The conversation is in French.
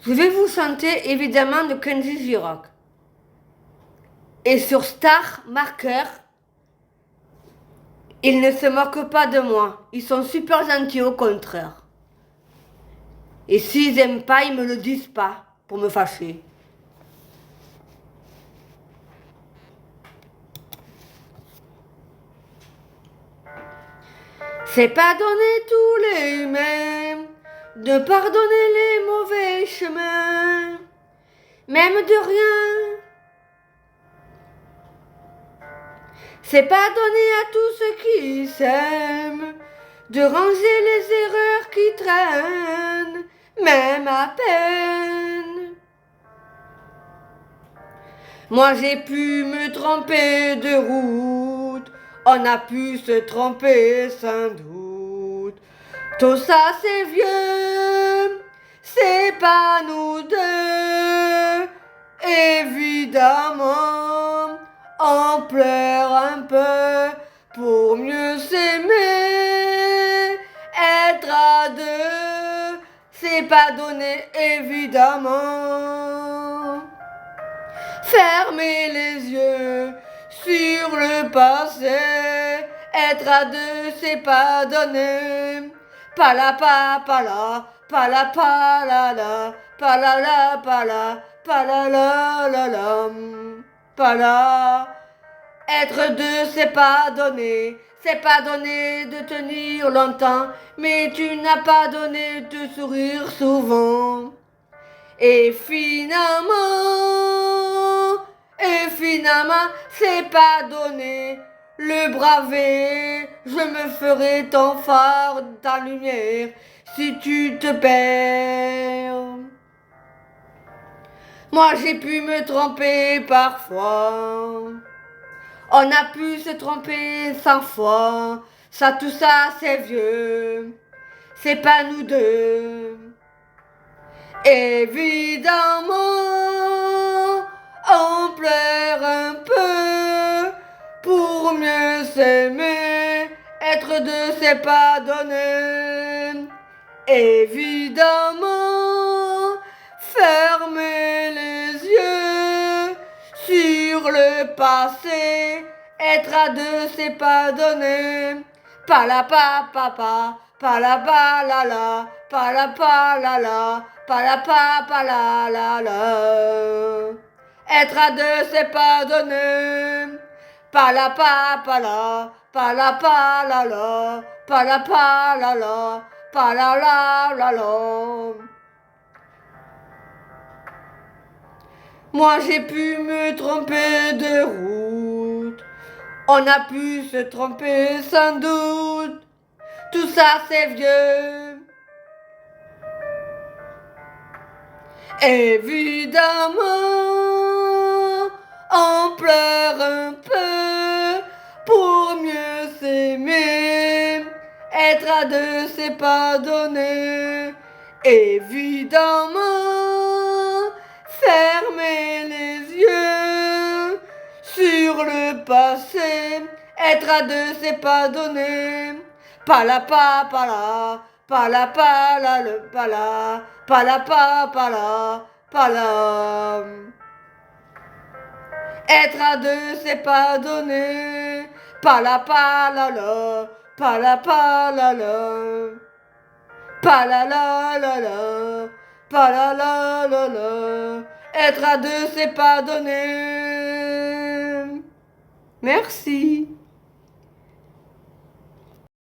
Je vais vous chanter évidemment de Kenji Girac. Et sur Star Marker, ils ne se moquent pas de moi. Ils sont super gentils au contraire. Et s'ils aiment pas, ils me le disent pas pour me fâcher. C'est pas donné tous les mêmes de pardonner les mauvais chemins, même de rien. C'est pas donné à tous ceux qui s'aiment de ranger les erreurs qui traînent, même à peine. Moi j'ai pu me tromper de route, on a pu se tromper sans doute. Tout ça c'est vieux, c'est pas nous deux, évidemment. On pleure un peu pour mieux s'aimer. Être à deux, c'est pas donné évidemment. Fermer les yeux sur le passé. Être à deux, c'est pas donné. Pas la pa la, pas la pa la, pas la, pas la, pas la, pas la. Être deux, c'est pas donné. C'est pas donné de tenir longtemps, mais tu n'as pas donné de sourire souvent. Et finalement, c'est pas donné. Le braver, je me ferai ton phare, ta lumière, si tu te perds. Moi j'ai pu me tromper parfois. On a pu se tromper 100 fois. Ça, tout ça, c'est vieux. C'est pas nous deux. Évidemment, on pleure un peu pour mieux s'aimer. Être deux, c'est pas donné. Évidemment, fermer les yeux sur le passé. Être à deux, c'est pas donné. Pas la pa papa, pas la ba la la, pas la pa la, pas la pa la. Être à deux, c'est pas donné. Pas la pa la, pas la pa la, pas la pa la, pas la. Moi j'ai pu me tromper de route. On a pu se tromper sans doute. Tout ça c'est vieux. Évidemment, on pleure un peu pour mieux s'aimer. Être à deux, c'est pas donné. Évidemment, fermer les yeux sur le passé. Être à deux, c'est pas donné. Pas la pa la, pas la pa la, le pas la, pas la pa la, pas la. Être à deux, c'est pas donné. Pas la pa la, pas la pa la. Pas la, pas la. Être à deux, c'est pas donné. Merci.